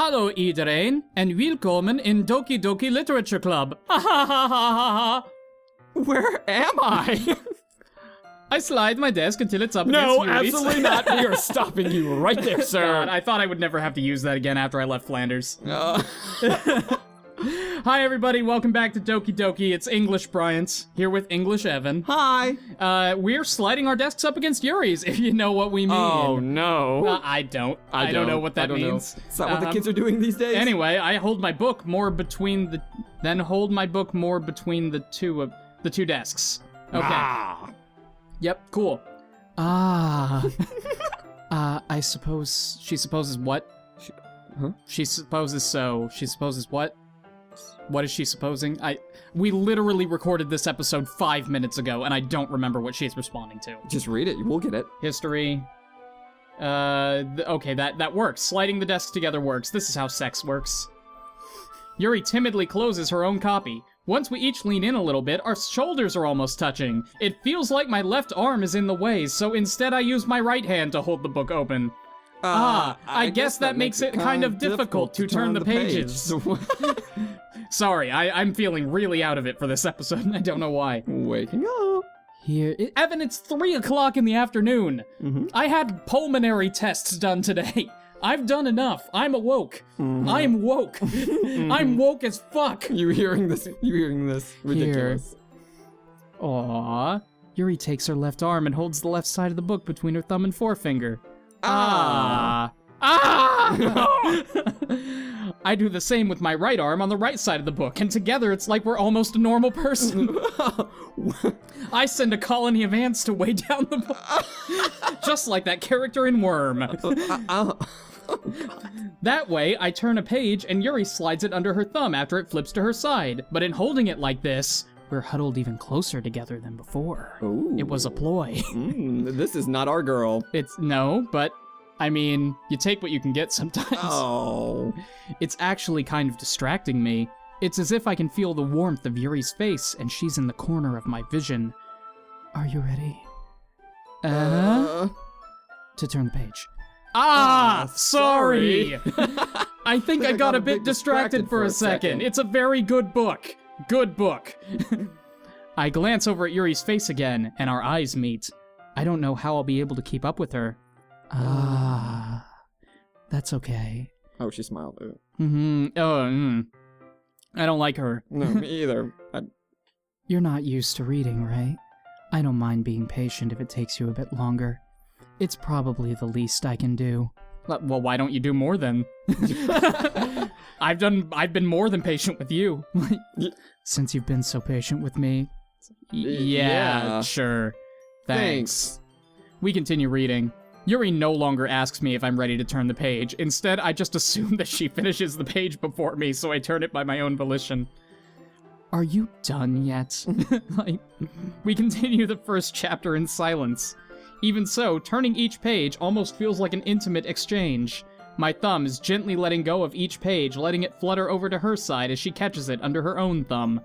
Hallo iedereen, and welcome in Doki Doki Literature Club. Ha ha ha ha ha ha. Where am I? I slide my desk until it's up against No, Yuri's. absolutely not. We are stopping you right there, sir. God, I thought I would never have to use that again after I left Flanders. Hi everybody, welcome back to Doki Doki. It's English Bryant, here with English Evan. Hi. We're sliding our desks up against Yuri's, if you know what we mean. Oh, no. I don't. I don't know what that means. Is that what the kids are doing these days? Anyway, I hold my book more between the... Then hold my book more between the two desks. Okay. Ah. Yep, cool. I suppose... She supposes what? Huh? She supposes so. She supposes what? What is she supposing? We literally recorded this episode 5 minutes ago, and I don't remember what she's responding to. Just read it. We'll get it. History. Okay, that works. Sliding the desks together works. This is how sex works. Yuri timidly closes her own copy. Once we each lean in a little bit, our shoulders are almost touching. It feels like my left arm is in the way, so instead I use my right hand to hold the book open. I guess that makes it kind of difficult to turn the pages. Sorry, I'm feeling really out of it for this episode, and I don't know why. Waking up. Evan, it's 3 o'clock in the afternoon. Mm-hmm. I had pulmonary tests done today. I've done enough. I'm awoke. Mm-hmm. I'm woke. I'm woke as fuck. You hearing this? Ridiculous. Aww. Yuri takes her left arm and holds the left side of the book between her thumb and forefinger. I do the same with my right arm on the right side of the book, and together it's like we're almost a normal person. I send a colony of ants to weigh down the book. Just like that character in Worm. That way, I turn a page and Yuri slides it under her thumb after it flips to her side. But in holding it like this, we're huddled even closer together than before. Ooh. It was a ploy. This is not our girl. No, but, I mean, you take what you can get sometimes. Oh. It's actually kind of distracting me. It's as if I can feel the warmth of Yuri's face, and she's in the corner of my vision. Are you ready? To turn the page. Sorry! I think I got a bit distracted for a second. It's a very good book. Good book. I glance over at Yuri's face again, and our eyes meet. I don't know how I'll be able to keep up with her. That's okay. Oh, she smiled. I don't like her. No, me either. You're not used to reading, right? I don't mind being patient if it takes you a bit longer. It's probably the least I can do. Well, why don't you do more then? I've been more than patient with you. Since you've been so patient with me. Yeah, sure. Thanks. We continue reading. Yuri no longer asks me if I'm ready to turn the page. Instead, I just assume that she finishes the page before me, so I turn it by my own volition. Are you done yet? We continue the first chapter in silence. Even so, turning each page almost feels like an intimate exchange. My thumb is gently letting go of each page, letting it flutter over to her side as she catches it under her own thumb.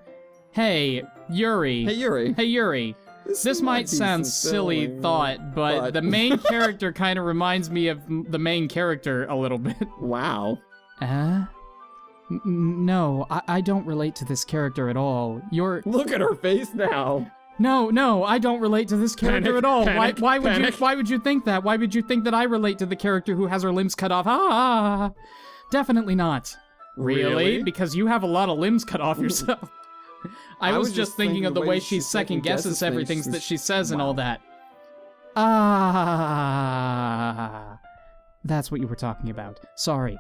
Hey, Yuri. Hey, Yuri. Hey, Yuri. This might sound silly thought, but the main character kind of reminds me of the main character a little bit. Wow. No, I don't relate to this character at all. Look at her face now. No, I don't relate to this character at all. Panic, Why would you think that? Why would you think that I relate to the character who has her limbs cut off? Definitely not. Really? Because you have a lot of limbs cut off yourself. I was just thinking of the way she second guesses everything that she says and all that. That's what you were talking about. Sorry.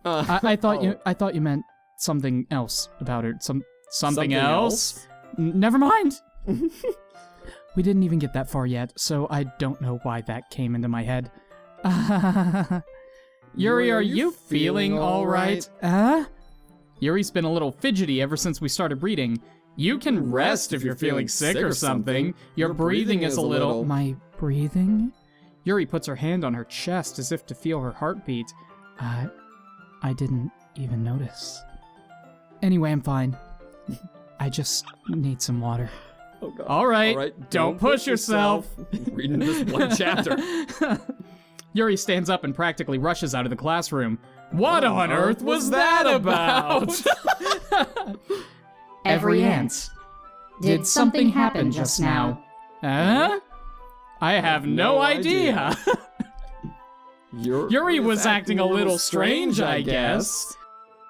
I thought you meant something else about her. Something else? Never mind. We didn't even get that far yet, so I don't know why that came into my head. Yuri, are you feeling all right? Yuri's been a little fidgety ever since we started reading. You can rest if you're feeling sick or something. Your breathing is a little... My breathing? Yuri puts her hand on her chest as if to feel her heartbeat. I didn't even notice. Anyway, I'm fine. I just need some water. Oh God. All right, don't push yourself. Reading this one chapter. Yuri stands up and practically rushes out of the classroom. What on earth was that about? Every ant. Did something happen just now? Huh? I have no idea. Yuri was acting a little strange, I guess.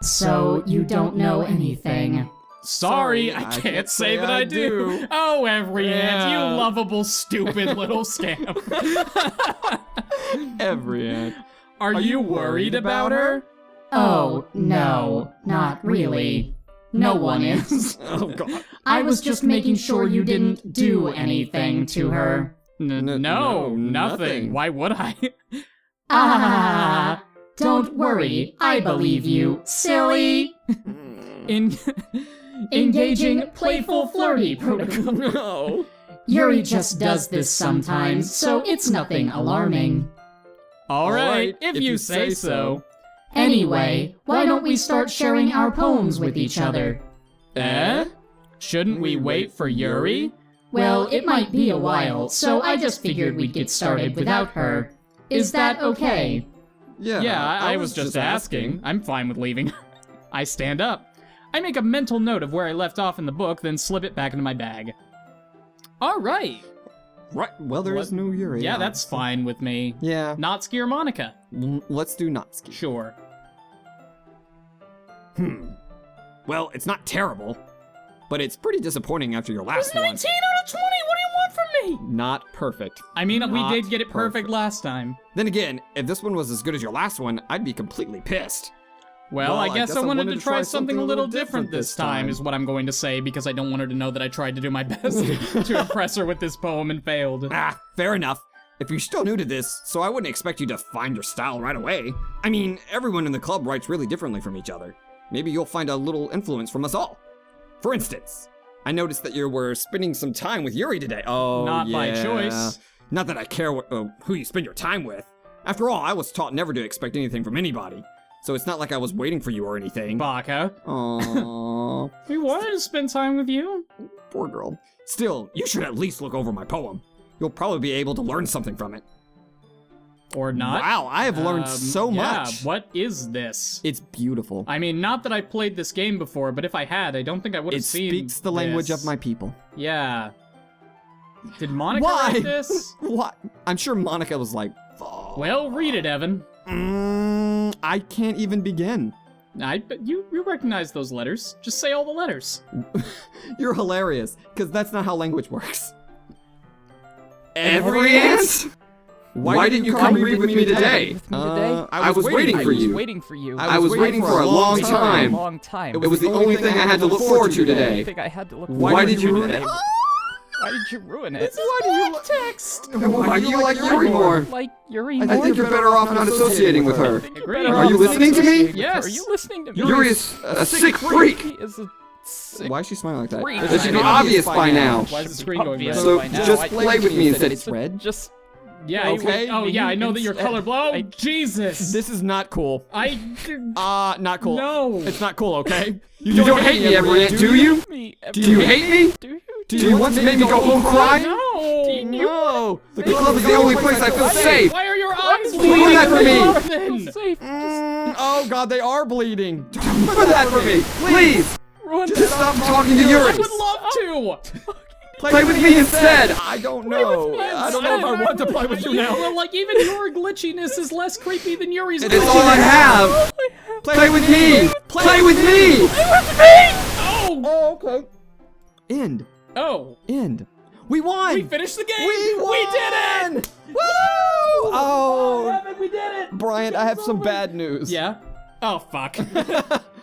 So you don't know anything. Sorry, I can't say that I do. Oh, every ant, you lovable, stupid little scamp. Every ant. Are you worried about her? Oh, no, not really. No one is. Oh, God. I was just making sure you didn't do anything to her. No, nothing. Why would I? Ah, don't worry, I believe you, silly. Engaging playful flirty protocol. No. Yuri just does this sometimes, so it's nothing alarming. All right, if you say so. Anyway, why don't we start sharing our poems with each other? Shouldn't we wait for Yuri? Well, it might be a while, so I just figured we'd get started without her. Is that okay? Yeah, I was just asking. I'm fine with leaving. I stand up. I make a mental note of where I left off in the book, then slip it back into my bag. All right. Right. Well, there is no Yuri. Yeah, that's fine with me. Yeah. Natsuki or Monika? Let's do Natsuki. Sure. Well, it's not terrible, but it's pretty disappointing after your last one. 19 out of 20! What do you want from me? Not perfect. I mean, we Not did get it perfect last time. Then again, if this one was as good as your last one, I'd be completely pissed. Well, I guess I wanted to try something a little different this time, is what I'm going to say, because I don't want her to know that I tried to do my best to impress her with this poem and failed. Ah, fair enough. If you're still new to this, so I wouldn't expect you to find your style right away. I mean, everyone in the club writes really differently from each other. Maybe you'll find a little influence from us all. For instance, I noticed that you were spending some time with Yuri today. Oh, Not by yeah. choice. Not that I care who you spend your time with. After all, I was taught never to expect anything from anybody. So it's not like I was waiting for you or anything. Baka. Aww. We wanted to spend time with you. Poor girl. Still, you should at least look over my poem. You'll probably be able to learn something from it. Or not. Wow, I have learned so much. Yeah, what is this? It's beautiful. I mean, not that I played this game before, but if I had, I don't think I would have It seen speaks the language this. of my people. Yeah. Did Monika Why? write this? What? I'm sure Monika was like, oh. Well, read it, Evan. I can't even begin. But you recognize those letters. Just say all the letters. You're hilarious, because that's not how language works. Every ant? Why didn't you come read with me today? I was waiting for you. Waiting for you. I was waiting for a long time. Long time. It was the only thing I had to look forward to today. I had to look Why did you ruin it? Why did you ruin it? Why do you Text. Why do you like Yuri more? Like Yuri I more? think you're better off not associating with her. Agree. Are you listening to me? Yes. Are you listening to me? Yuri is a sick freak. He is a sick Why is she smiling like that? freak. That should be obvious by now. Why is the screen going red? So by now. just I- play with me instead. It's red. Just Yeah. Okay. Oh, yeah. I know that you're Instead- colorblind. Oh, Jesus. This is not cool. Not cool. No. It's not cool, okay? You don't hate me, every ant, do you? me. Do you hate me? Do you? Do you want to make me go home crying? No. No. The club is the only place I feel safe. Why are your eyes Clean bleeding? that for me. Jonathan? Safe. Oh god, they are bleeding. Do that for me, please. Ruin Just stop talking to Yuri. I would love to. Play with me instead. I don't know. I don't know if I I want to play with you now. Well, like, even your glitchiness is less creepy than Yuri's. It's all I have. Play with me. Play with me. Oh! Oh, okay. End. Oh. End. We won. We finished the game! We won. We did it! Woo! Oh, We did it! Brian, I have some bad news. Yeah? Oh, fuck.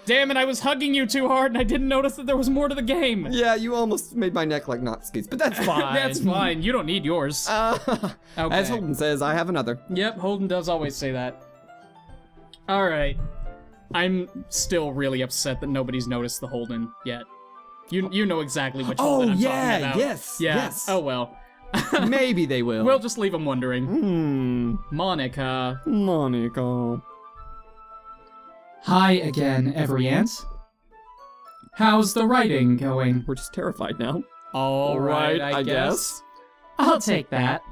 Damn it, I was hugging you too hard and I didn't notice that there was more to the game. Yeah, you almost made my neck like Natsuki's, but that's fine. That's fine. You don't need yours. As Okay. Holden says, I have another. Yep, Holden does always say that. Alright. I'm still really upset that nobody's noticed the Holden yet. You know exactly which Holden I'm talking about. yes, Yeah. yes. Oh well. Maybe they will. We'll just leave them wondering. Monika. Monika. Hi again, every ant. How's the writing going? We're just terrified now. All right, Alright, I I guess. guess. I'll take that.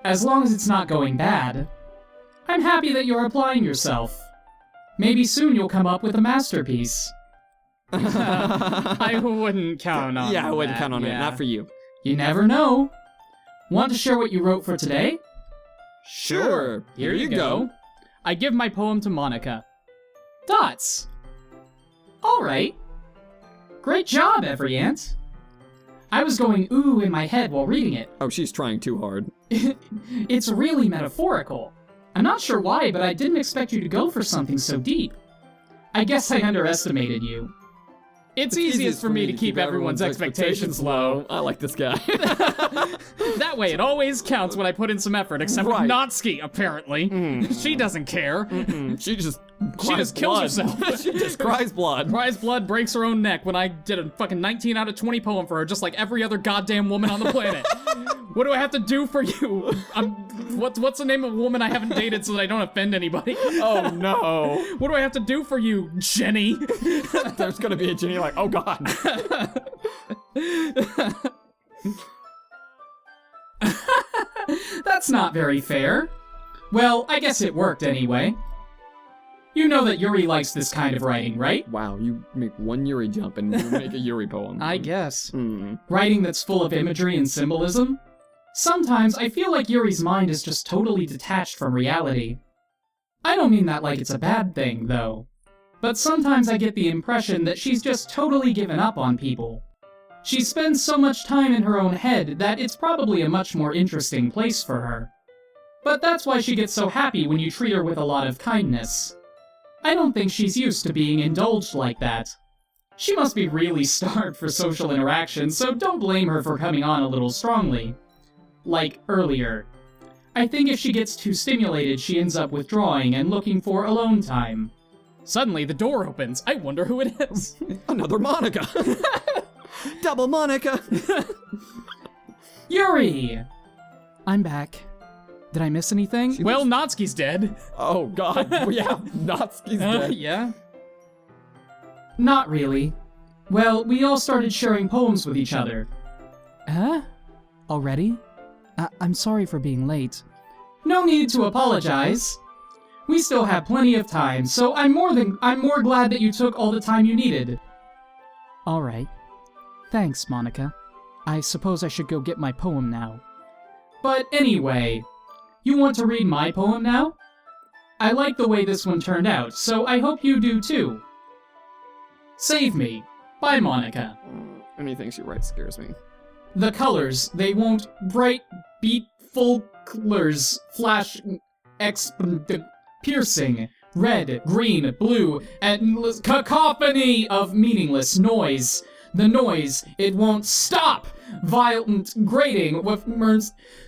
As long as it's not going bad. I'm happy that you're applying yourself. Maybe soon you'll come up with a masterpiece. I wouldn't count on Yeah, I wouldn't that, count on it. yeah. Not for you. You never know. Want to share what you wrote for today? Sure. Here you go. I give my poem to Monika. Dots. All right. Great job, Every Ant. I was going ooh in my head while reading it. Oh, she's trying too hard. It's really metaphorical. I'm not sure why, but I didn't expect you to go for something so deep. I guess I underestimated you. It's easiest for me to keep everyone's expectations low. I like this guy. That way it always counts when I put in some effort, except Right. with Natsuki, apparently. She doesn't care. She just kills herself. She just cries blood. Cries blood, breaks her own neck when I did a fucking 19 out of 20 poem for her, just like every other goddamn woman on the planet. What do I have to do for you? What's the name of a woman I haven't dated so that I don't offend anybody? Oh no. What do I have to do for you, Jenny? There's gonna be a Jenny like, oh god. That's not very fair. Well, I guess it worked anyway. You know that Yuri likes this kind of writing, right? Wow, you make one Yuri jump and you make a Yuri poem. I guess. Writing that's full of imagery and symbolism? Sometimes I feel like Yuri's mind is just totally detached from reality. I don't mean that like it's a bad thing, though. But sometimes I get the impression that she's just totally given up on people. She spends so much time in her own head that it's probably a much more interesting place for her. But that's why she gets so happy when you treat her with a lot of kindness. I don't think she's used to being indulged like that. She must be really starved for social interaction, so don't blame her for coming on a little strongly. Like earlier. I think if she gets too stimulated, she ends up withdrawing and looking for alone time. Suddenly the door opens. I wonder who it is. Another Monika. Double Monika. Yuri! I'm back. Did I miss anything? Well, Natsuki's dead. Oh god. Yeah, Natsuki's dead. Yeah. Not really. Well, we all started sharing poems with each other. Huh? Already? I'm sorry for being late. No need to apologize. We still have plenty of time, so I'm more glad that you took all the time you needed. All right. Thanks, Monika. I suppose I should go get my poem now. But anyway, you want to read my poem now? I like the way this one turned out, so I hope you do too. Save Me, by Monika. Anything she writes scares me. The colors, they won't bright, beatful colors, flash, piercing, red, green, blue, endless cacophony of meaningless noise. The noise, it won't stop! Violent, grating, with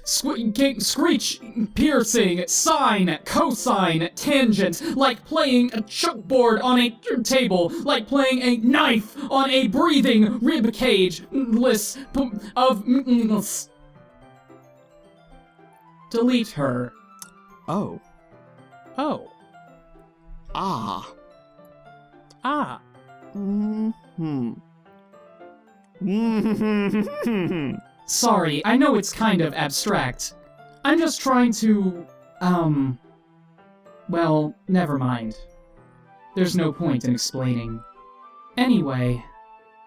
screech, piercing, sine, cosine, tangent, like playing a chalkboard on a table, like playing a knife on a breathing rib cage, list of delete her. Oh. Oh. Ah. Ah. Sorry, I know it's kind of abstract. I'm just trying to, well, never mind. There's no point in explaining. Anyway,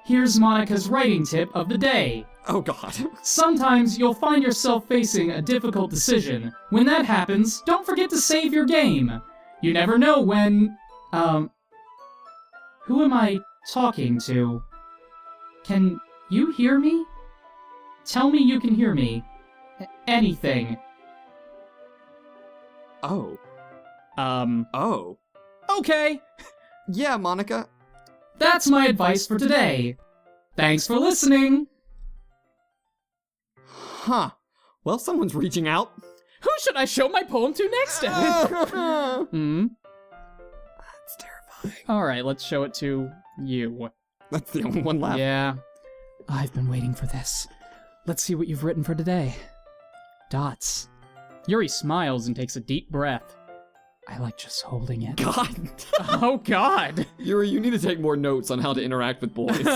here's Monika's writing tip of the day. Oh god. Sometimes you'll find yourself facing a difficult decision. When that happens, don't forget to save your game. You never know when, who am I talking to? Can you hear me? Tell me you can hear me. Anything. Oh. Oh. Okay. Yeah, Monika. That's my advice for today. Thanks for listening. Huh. Well, someone's reaching out. Who should I show my poem to next? That's terrifying. All right, let's show it to you. That's the only one left. Yeah. I've been waiting for this. Let's see what you've written for today. Dots. Yuri smiles and takes a deep breath. I like just holding it. God. Oh God. Yuri, you need to take more notes on how to interact with boys.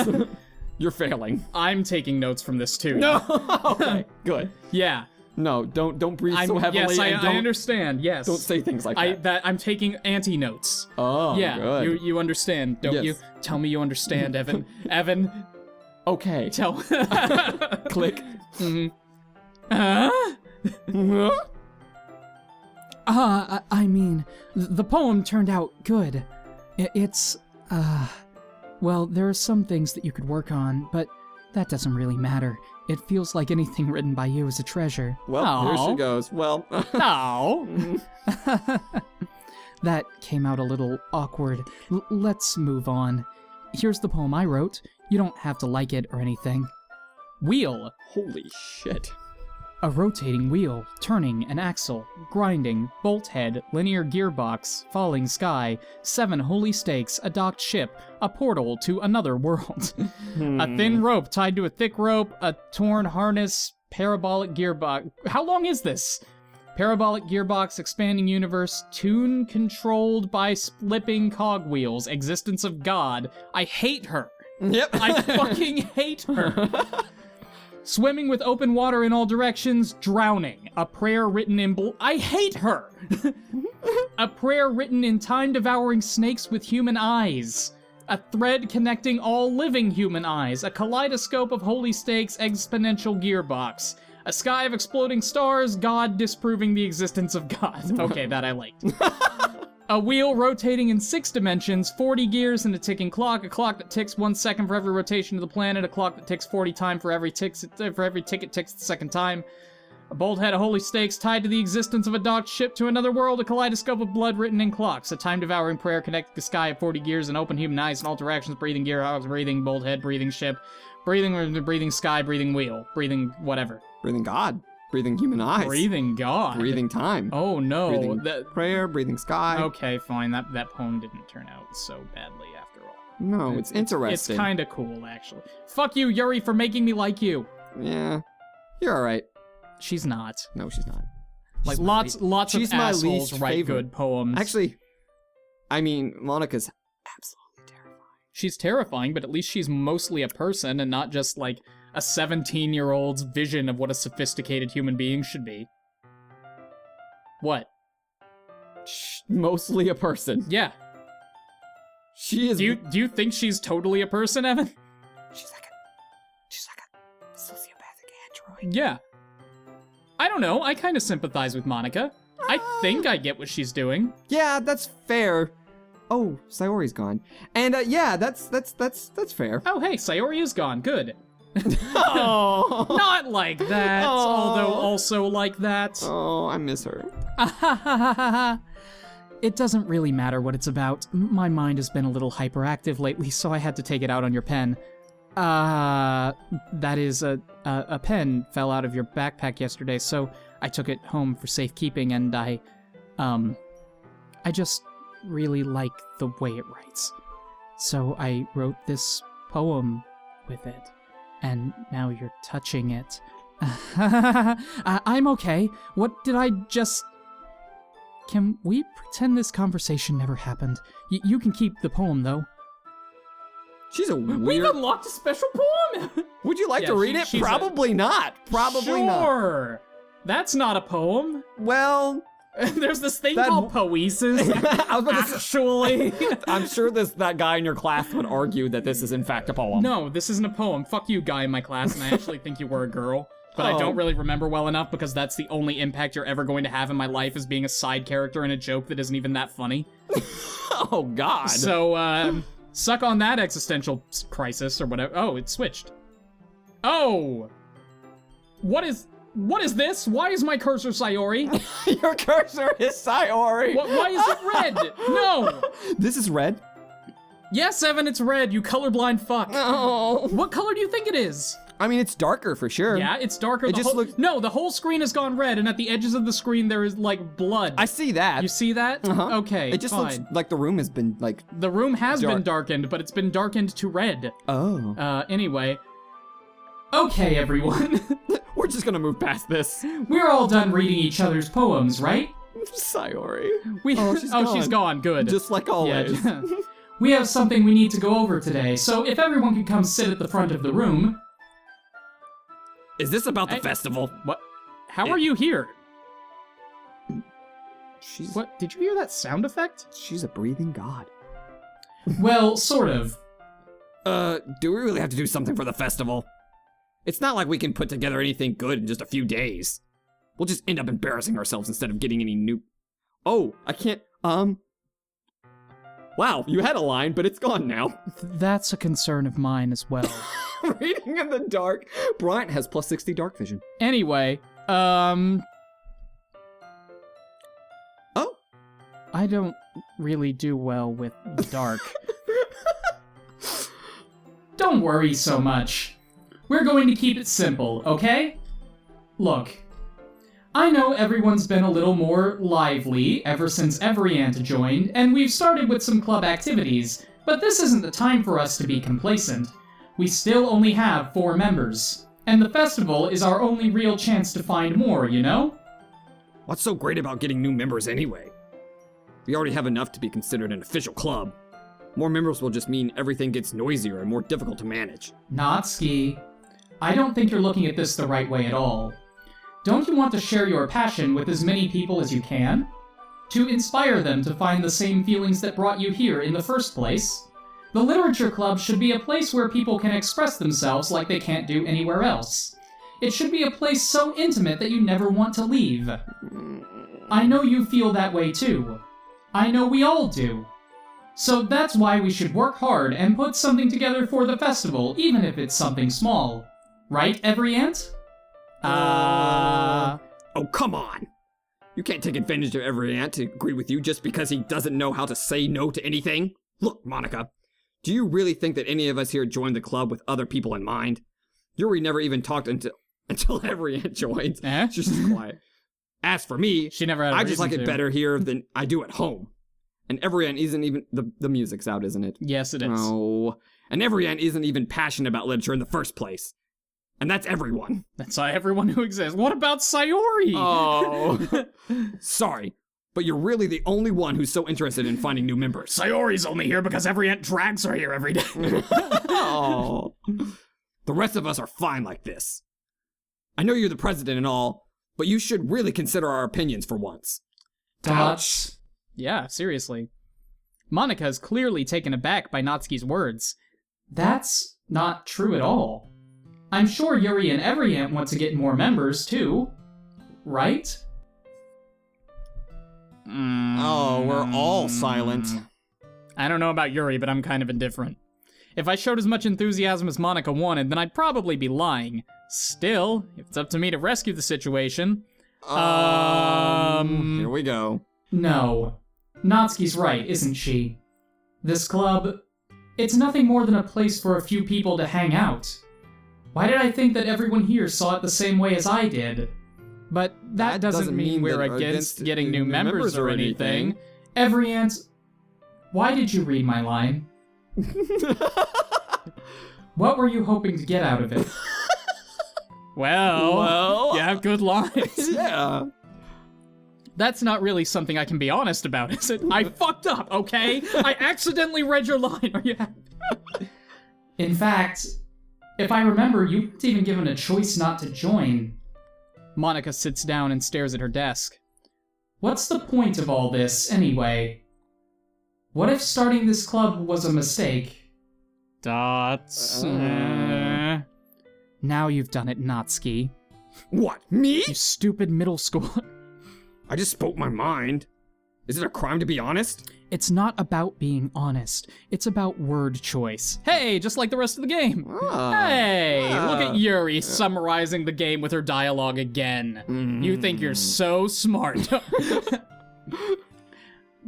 You're failing. I'm taking notes from this too. No. Okay. Good. Yeah. No, don't breathe so Yes, heavily. I and don't, understand. Yes. don't say things like that. I'm taking anti-notes. Oh, Yeah, good. you understand, don't Yes. you? Tell me you understand, Evan. Evan, Okay. tell. Click. I mean, the poem turned out good. Well, there are some things that you could work on, but that doesn't really matter. It feels like anything written by you is a treasure. Well, here Aw. she goes. Well, No. That came out a little awkward. Let's move on. Here's the poem I wrote. You don't have to like it or anything. Wheel. holy shit. A rotating wheel, turning an axle, grinding, bolt head, linear gearbox, falling sky, 7 holy stakes, a docked ship, a portal to another world. A thin rope tied to a thick rope, a torn harness, parabolic gearbox. How long is this? Parabolic gearbox, expanding universe, tune controlled by slipping cogwheels, existence of God. I hate her. Yep. I fucking hate her. Swimming with open water in all directions, drowning. A prayer written in I hate her! A prayer written in time-devouring snakes with human eyes. A thread connecting all living human eyes. A kaleidoscope of holy stakes, exponential gearbox. A sky of exploding stars, God disproving the existence of God. Okay, that I liked. A wheel rotating in 6 dimensions, 40 gears and a ticking clock, a clock that ticks 1 second for every rotation of the planet, a clock that ticks 40 times for every ticket ticks the second time. A bolt head of holy stakes tied to the existence of a docked ship to another world, a kaleidoscope of blood written in clocks, a time-devouring prayer connecting the sky of 40 gears and open human eyes in all directions, breathing gearbox, breathing bolt head, breathing ship, breathing sky, breathing wheel, breathing whatever. Breathing God. Breathing human eyes. Breathing God. Breathing time. Oh no. Breathing That- prayer, breathing sky. Okay, fine. That poem didn't turn out so badly after all. No, it's interesting. It's kind of cool, actually. Fuck you, Yuri, for making me like you. Yeah. You're alright. She's not. No, she's not. Like, She's my lots of she's my assholes least write favorite. good poems. Actually, I mean, Monica's absolutely terrifying. She's terrifying, but at least she's mostly a person and not just, like, a 17-year-old's vision of what a sophisticated human being should be. What? Mostly a person. Yeah. She is. Do you think she's totally a person, Evan? She's like a sociopathic android. Yeah. I don't know. I kind of sympathize with Monika. I think I get what she's doing. Yeah, that's fair. Oh, Sayori's gone. And yeah, that's fair. Oh, hey, Sayori is gone. Good. Oh. Not like that, Aw. although also like that. Oh, I miss her. It doesn't really matter what it's about. My mind has been a little hyperactive lately, so I had to take it out on your pen. That is, a pen fell out of your backpack yesterday, so I took it home for safekeeping, and I just really like the way it writes. So I wrote this poem with it, and now you're touching it. I'm okay. What did I just... Can we pretend this conversation never happened? You can keep the poem, though. She's a We've weird. unlocked a special poem! Would you like Yeah, to read it? she's Probably not. Probably not. Sure! That's not a poem. Well, There's this thing That- called poesis. I was about to say, Actually. I'm sure that guy in your class would argue that this is in fact a poem. No, this isn't a poem. Fuck you, guy in my class, and I actually think you were a girl. But I Oh. don't really remember well enough because that's the only impact you're ever going to have in my life is being a side character in a joke that isn't even that funny. Oh God. So, suck on that existential crisis or whatever. Oh, it switched. Oh! What is this? Why is my cursor Sayori? Your cursor is Sayori. Why is it red? No! This is red. Yes, Evan, it's red, you colorblind fuck. Oh. What color do you think it is? I mean, it's darker for sure. Yeah, it's darker. It just looks- No, the whole screen has gone red, and at the edges of the screen there is, like, blood. I see that. You see that? Uh-huh. Okay, It just fine. looks like the room has been like. The room has been dark. darkened, but it's been darkened to red. Oh. Anyway. Okay, everyone. We're just gonna move past this. We're all done reading each other's poems, right? Sayori. We Oh, she's she's gone. Good. Just like always. Yeah. We have something we need to go over today, so if everyone could come sit at the front of the room. Is this about the Hey. festival? What? How are you here? She's What? Did you hear that sound effect? she's a breathing god. Well, sort of. Do we really have to do something for the festival? It's not like we can put together anything good in just a few days. We'll just end up embarrassing ourselves instead of getting any new... Oh, I can't, Wow, you had a line, but it's gone now. That's a concern of mine as well. Reading in the dark. Bryant has plus 60 dark vision. Anyway, Oh, I don't really do well with the dark. Don't worry so much. We're going to keep it simple, okay? Look, I know everyone's been a little more lively ever since Everyant joined, and we've started with some club activities, but this isn't the time for us to be complacent. We still only have 4 members, and the festival is our only real chance to find more, you know? What's so great about getting new members anyway? We already have enough to be considered an official club. More members will just mean everything gets noisier and more difficult to manage. Natsuki, I don't think you're looking at this the right way at all. Don't you want to share your passion with as many people as you can? To inspire them to find the same feelings that brought you here in the first place? The Literature Club should be a place where people can express themselves like they can't do anywhere else. It should be a place so intimate that you never want to leave. I know you feel that way too. I know we all do. So that's why we should work hard and put something together for the festival, even if it's something small. Right, Everyant? Oh, come on! You can't take advantage of every ant to agree with you just because he doesn't know how to say no to anything. Look, Monika, do you really think that any of us here joined the club with other people in mind? Yuri never even talked until every ant joined. She's just quiet. As for me, she never had a I just reason like it to. better here than I do at home. And every ant isn't even... The music's out, isn't it? Yes, it is. Oh. And every ant isn't even passionate about literature in the first place. And that's everyone. That's everyone who exists. What about Sayori? Oh. Sorry, but you're really the only one who's so interested in finding new members. Sayori's only here because every ant drags her here every day. Oh. The rest of us are fine like this. I know you're the president and all, but you should really consider our opinions for once. Dots. Yeah, seriously. Monika is clearly taken aback by Natsuki's words. That's not true at all. I'm sure Yuri and Everyant want to get more members, too. Right? Oh, we're all silent. I don't know about Yuri, but I'm kind of indifferent. If I showed as much enthusiasm as Monika wanted, then I'd probably be lying. Still, if it's up to me to rescue the situation... Here we go. No. Natsuki's right, isn't she? This club, it's nothing more than a place for a few people to hang out. Why did I think that everyone here saw it the same way as I did? But that doesn't mean we're that against getting new members or anything. Everyant, why did you read my line? What were you hoping to get out of it? Well, you have good lines. Yeah. That's not really something I can be honest about, is it? I fucked up, okay? I accidentally read your line. Are you happy? In fact, if I remember, you weren't even given a choice not to join. Monika sits down and stares at her desk. What's the point of all this, anyway? What if starting this club was a mistake? Dots. Now you've done it, Natsuki. What, me? You stupid middle schooler. I just spoke my mind. Is it a crime to be honest? It's not about being honest. It's about word choice. Hey, just like the rest of the game. Hey, look at Yuri summarizing the game with her dialogue again. You think you're so smart.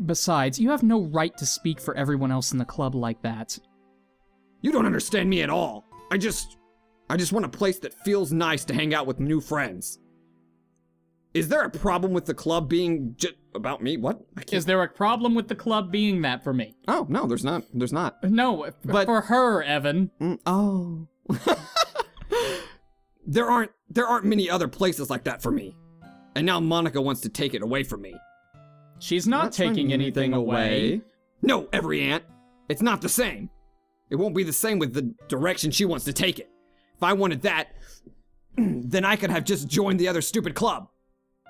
Besides, you have no right to speak for everyone else in the club like that. You don't understand me at all. I just want a place that feels nice to hang out with new friends. Is there a problem with the club being about me? What? Is there a problem with the club being that for me? Oh, no, there's not. There's not. No, But- for her, Evan. Oh. There aren't many other places like that for me. And now Monika wants to take it away from me. She's not taking anything away. No, every ant. It's not the same. It won't be the same with the direction she wants to take it. If I wanted that, then I could have just joined the other stupid club.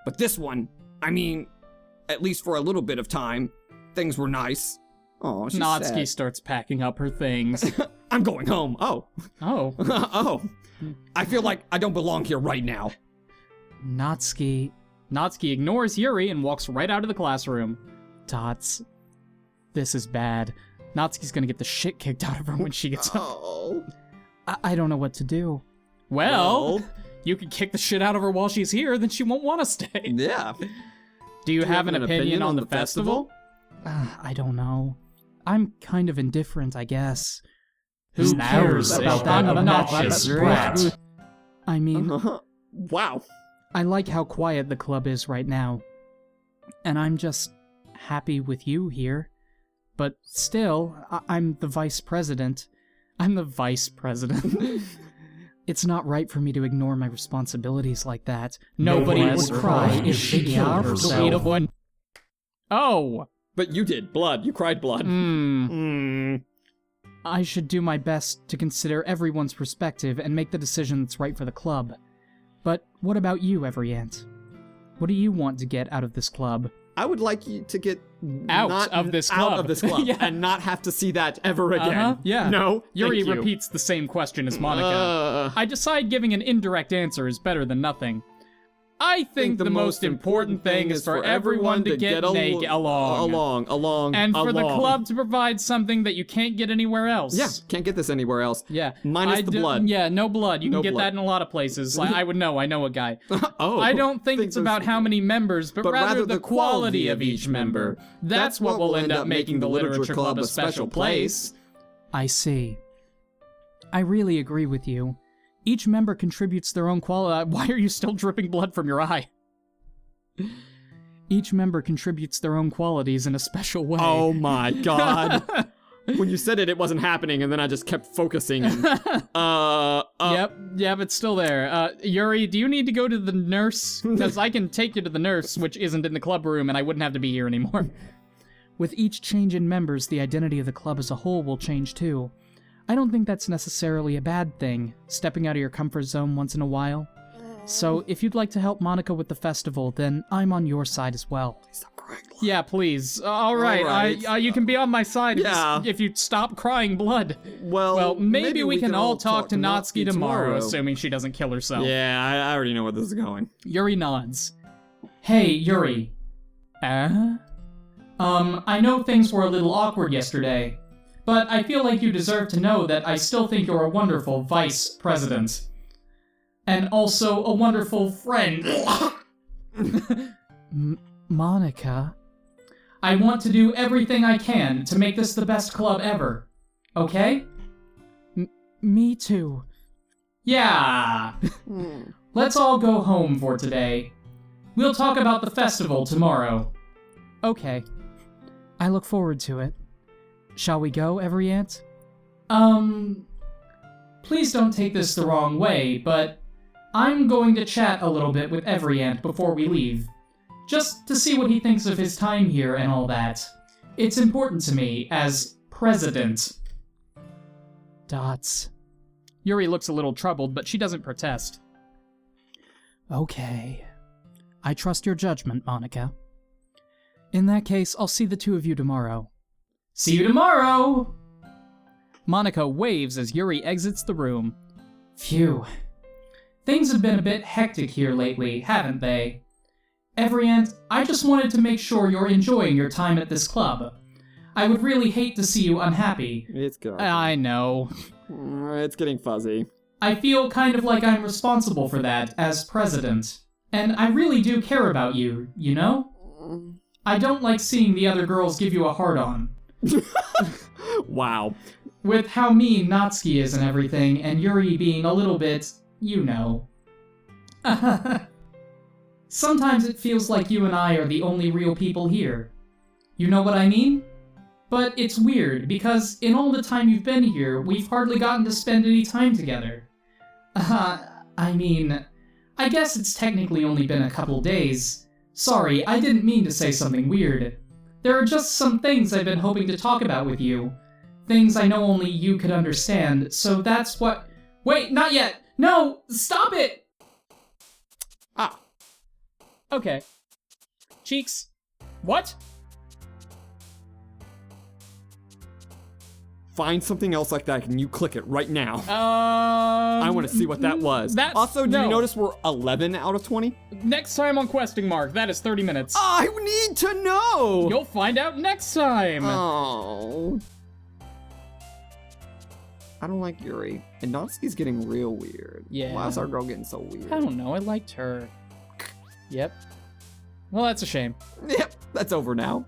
But this one, I mean, at least for a little bit of time, things were nice. Oh, she's Natsuki sad. starts packing up her things. I'm going home. Oh. Oh. Oh. I feel like I don't belong here right now. Natsuki, Natsuki ignores Yuri and walks right out of the classroom. Dots. This is bad. Natsuki's gonna get the shit kicked out of her when she gets home. Oh. I don't know what to do. Well, you can kick the shit out of her while she's here, then she won't want to stay. Yeah. Do you have an opinion on the festival? I don't know. I'm kind of indifferent, I guess. Who cares about that obnoxious brat? I mean, Wow. I like how quiet the club is right now. And I'm just happy with you here. But still, I'm the vice president. I'm the vice president. It's not right for me to ignore my responsibilities like that. Nobody would cry if she killed herself. Oh. But you did. Blood. You cried blood. I should do my best to consider everyone's perspective and make the decision that's right for the club. But what about you, Everyant? What do you want to get out of this club? I would like you to get Out of this club. Yeah. and not have to see that ever again. Yeah. No. Yuri thank you. repeats the same question as Monika. I decide giving an indirect answer is better than nothing. I think the most important thing is for everyone to get naked along. And for the club to provide something that you can't get anywhere else. Yeah, can't get this anywhere else. Yeah. Minus the blood. Yeah, no blood. You No can get blood. that in a lot of places. Like, I would know. I know a guy. Oh. I don't think it's about how many members, but rather the quality of each member. That's what will end up making the Literature Club a special place. I see. I really agree with you. Each member contributes their own quality. Why are you still dripping blood from your eye? Each member contributes their own qualities in a special way. Oh my god. When you said it, it wasn't happening, and then I just kept focusing. And, Yep, it's still there. Yuri, do you need to go to the nurse? Because I can take you to the nurse, which isn't in the club room, and I wouldn't have to be here anymore. With each change in members, the identity of the club as a whole will change too. I don't think that's necessarily a bad thing, stepping out of your comfort zone once in a while. So, if you'd like to help Monika with the festival, then I'm on your side as well. Stop crying blood. Yeah, please. All right. You can be on my side if you stop crying blood. Well, maybe we can all talk to Natsuki tomorrow, assuming she doesn't kill herself. Yeah, I already know where this is going. Yuri nods. Hey, Yuri. I know things were a little awkward yesterday, but I feel like you deserve to know that I still think you're a wonderful vice president. And also a wonderful friend. Monika? I want to do everything I can to make this the best club ever. Okay? Me too. Yeah. Let's all go home for today. We'll talk about the festival tomorrow. Okay. I look forward to it. Shall we go, Everyant? Please don't take this the wrong way, but I'm going to chat a little bit with Everyant before we leave. Just to see what he thinks of his time here and all that. It's important to me as president. Dots. Yuri looks a little troubled, but she doesn't protest. Okay. I trust your judgment, Monika. In that case, I'll see the two of you tomorrow. See you tomorrow! Monika waves as Yuri exits the room. Phew. Things have been a bit hectic here lately, haven't they? Everyant, I just wanted to make sure you're enjoying your time at this club. I would really hate to see you unhappy. It's good. I know. It's getting fuzzy. I feel kind of like I'm responsible for that as president. And I really do care about you, you know? I don't like seeing the other girls give you a hard-on. Wow. With how mean Natsuki is and everything, and Yuri being a little bit, you know. Sometimes it feels like you and I are the only real people here. You know what I mean? But it's weird, because in all the time you've been here, we've hardly gotten to spend any time together. I mean, I guess it's technically only been a couple days. Sorry, I didn't mean to say something weird. There are just some things I've been hoping to talk about with you. Things I know only you could understand, so that's what— Wait, not yet! No! Stop it! Ah. Okay. Cheeks. What? Find something else like that and you click it right now. I want to see what that was. Also, do you notice we're 11 out of 20? Next time on Questing Mark, that is 30 minutes. I need to know! You'll find out next time. Oh. I don't like Yuri. And Natsuki's getting real weird. Yeah. Why is our girl getting so weird? I don't know. I liked her. Yep. Well, that's a shame. Yep, that's over now.